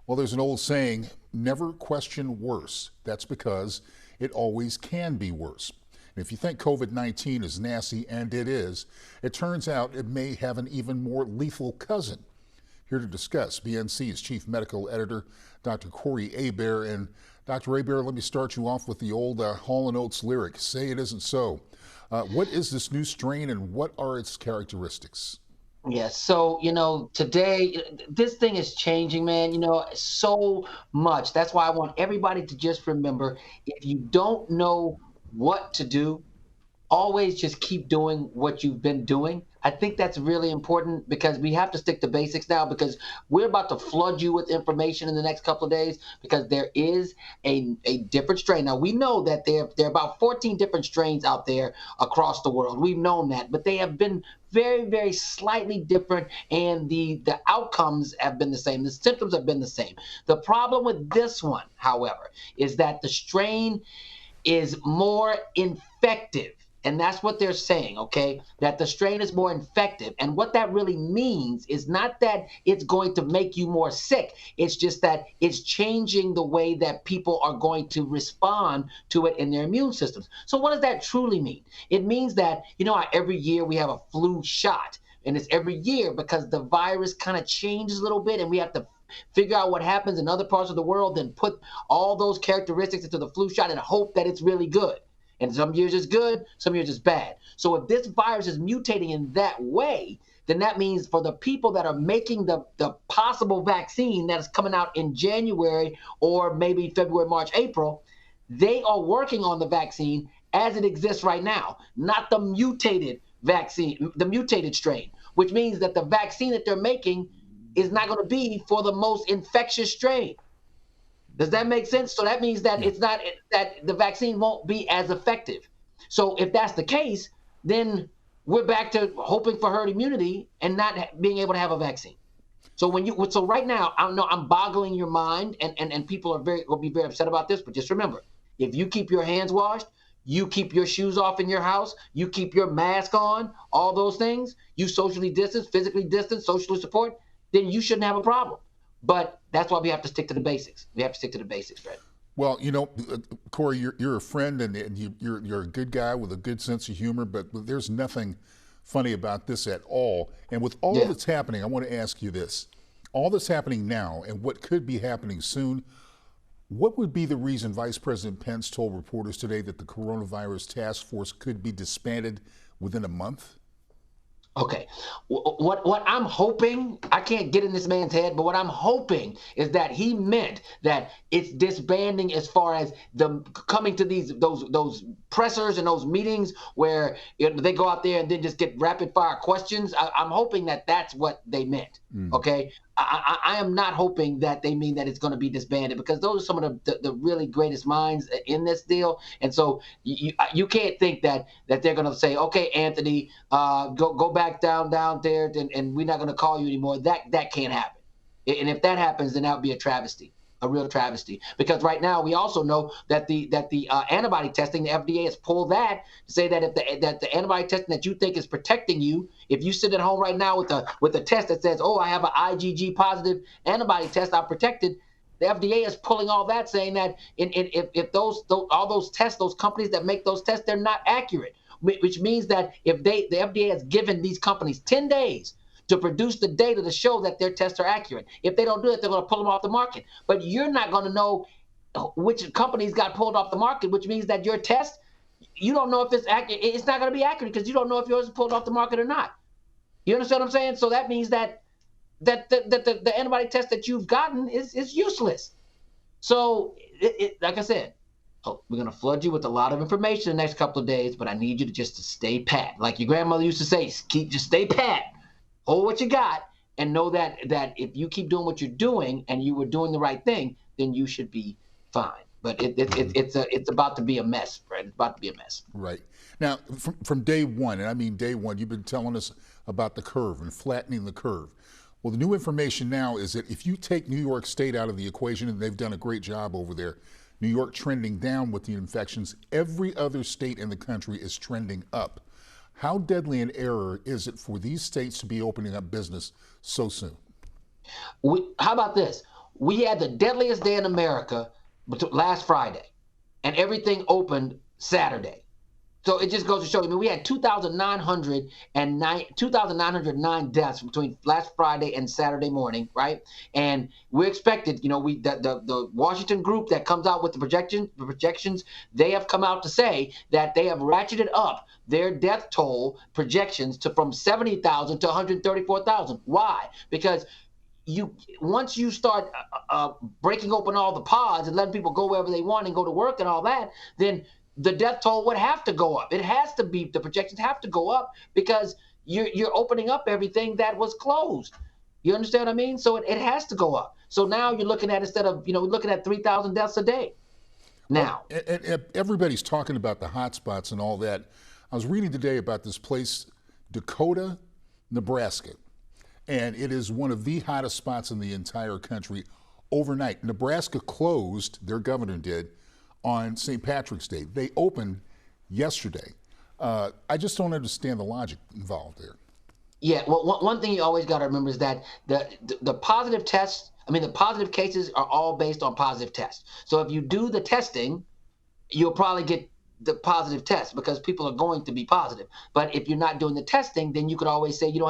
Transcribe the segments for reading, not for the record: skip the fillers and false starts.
Well, there's an old saying, never question worse. That's because it always can be worse. And if you think COVID-19 is nasty, and it is, it turns out it may have an even more lethal cousin. Here to discuss, BNC's chief medical editor, Dr. Corey Hebert. And Dr. Hebert, let me start you off with the old Hall & Oates lyric, say it isn't so. What is this new strain and what are its characteristics? Yes. So, today this thing is changing, man, so much. That's why I want everybody to just remember, if you don't know what to do, always just keep doing what you've been doing. I think that's really important because we have to stick to basics now because we're about to flood you with information in the next couple of days because there is a different strain. Now, we know that there are about 14 different strains out there across the world. We've known that, but they have been very, very slightly different, and the outcomes have been the same. The symptoms have been the same. The problem with this one, however, is that the strain is more infective. And that's what they're saying, okay? That the strain is more infective. And what that really means is not that it's going to make you more sick. It's just that it's changing the way that people are going to respond to it in their immune systems. So what does that truly mean? It means that, how every year we have a flu shot. And it's every year because the virus kind of changes a little bit and we have to figure out what happens in other parts of the world, then put all those characteristics into the flu shot and hope that it's really good. And some years it's good, some years it's bad. So if this virus is mutating in that way, then that means for the people that are making the possible vaccine that is coming out in January or maybe February, March, April, they are working on the vaccine as it exists right now, not the mutated vaccine, the mutated strain, which means that the vaccine that they're making is not going to be for the most infectious strain. Does that make sense? So that means that Yeah. it's not that the vaccine won't be as effective. So if that's the case, then we're back to hoping for herd immunity and not being able to have a vaccine. So right now, I know I'm boggling your mind, and people will be very upset about this. But just remember, if you keep your hands washed, you keep your shoes off in your house, you keep your mask on, all those things, you socially distance, physically distance, socially support, then you shouldn't have a problem. But that's why we have to stick to the basics. We have to stick to the basics, Fred. Well, Corey, you're a friend and you're a good guy with a good sense of humor, but there's nothing funny about this at all. And with all Yeah. that's happening, I want to ask you this. All that's happening now and what could be happening soon, what would be the reason Vice President Pence told reporters today that the coronavirus task force could be disbanded within a month? Okay. What I'm hoping, I can't get in this man's head, but what I'm hoping is that he meant that it's disbanding as far as the coming to those pressers and those meetings where they go out there and then just get rapid fire questions. I'm hoping that that's what they meant. Mm. Okay. I am not hoping that they mean that it's going to be disbanded because those are some of the really greatest minds in this deal. And so you can't think that they're going to say, okay, Anthony, go back down there, and we're not going to call you anymore. That can't happen. And if that happens, then that would be a travesty, a real travesty. Because right now we also know that the antibody testing, the FDA has pulled that to say that if the antibody testing that you think is protecting you, if you sit at home right now with a test that says, oh, I have an IgG positive antibody test, I'm protected. The FDA is pulling all that, saying that if all those tests, those companies that make those tests, they're not accurate. Which means that if the FDA has given these companies 10 days to produce the data to show that their tests are accurate. If they don't do it, they're going to pull them off the market. But you're not going to know which companies got pulled off the market, which means that your test, you don't know if it's accurate. It's not going to be accurate because you don't know if yours is pulled off the market or not. You understand what I'm saying? So that means that the antibody test that you've gotten is useless. So, like I said, we're going to flood you with a lot of information the next couple of days, but I need you to stay pat. Like your grandmother used to say, just stay pat. Hold what you got and know that if you keep doing what you're doing and you were doing the right thing, then you should be fine. But it's about to be a mess, Fred. It's about to be a mess. Right. Now, from day one, and I mean day one, you've been telling us about the curve and flattening the curve. Well, the new information now is that if you take New York State out of the equation, and they've done a great job over there, New York trending down with the infections, every other state in the country is trending up. How deadly an error is it for these states to be opening up business so soon? How about this? We had the deadliest day in America last Friday, and everything opened Saturday. So it just goes to show you. I mean, we had 2,909 deaths between last Friday and Saturday morning, right? And we expected, the Washington group that comes out with the projections, they have come out to say that they have ratcheted up their death toll projections from 70,000 to 134,000. Why? Because once you start breaking open all the pods and letting people go wherever they want and go to work and all that, then the death toll would have to go up. It has to be, the projections have to go up because you're opening up everything that was closed. You understand what I mean? So it has to go up. So now you're looking at, instead of, we're looking at 3,000 deaths a day Well, now. everybody's talking about the hot spots and all that. I was reading today about this place, Dakota, Nebraska, and it is one of the hottest spots in the entire country. Overnight, Nebraska closed, their governor did, on St. Patrick's Day. They opened yesterday. I just don't understand the logic involved there. Yeah, well, one thing you always got to remember is that the positive tests, the positive cases are all based on positive tests. So if you do the testing, you'll probably get the positive test because people are going to be positive. But if you're not doing the testing, then you could always say your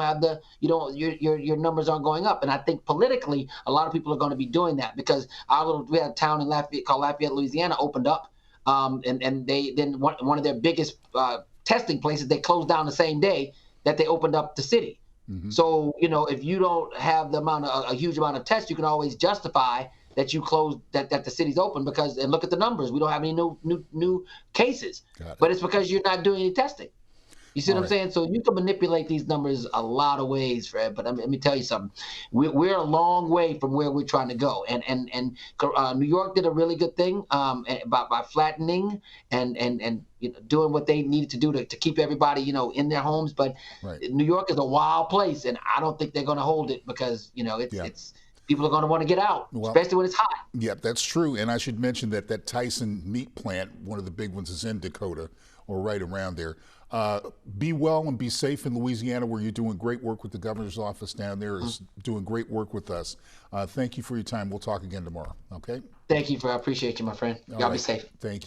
numbers aren't going up. And I think politically, a lot of people are going to be doing that because we had a town in Lafayette called Lafayette, Louisiana, opened up, and they then one of their biggest testing places, they closed down the same day that they opened up the city. Mm-hmm. So if you don't have a huge amount of tests, you can always justify that you closed that the city's open and look at the numbers. We don't have any new cases, but it's because you're not doing any testing. You see what I'm saying? So you can manipulate these numbers a lot of ways, Fred. But let me tell you something. We're a long way from where we're trying to go. And New York did a really good thing by flattening and doing what they needed to do to keep everybody in their homes. But New York is a wild place, and I don't think they're going to hold it because it's people are going to want to get out, especially when it's hot. Yep, that's true. And I should mention that Tyson meat plant, one of the big ones, is in Dakota or right around there. Be well and be safe in Louisiana, where you're doing great work with the governor's office down there, is doing great work with us. Thank you for your time. We'll talk again tomorrow. Okay? Thank you, I appreciate you, my friend. Y'all be safe. Thank you.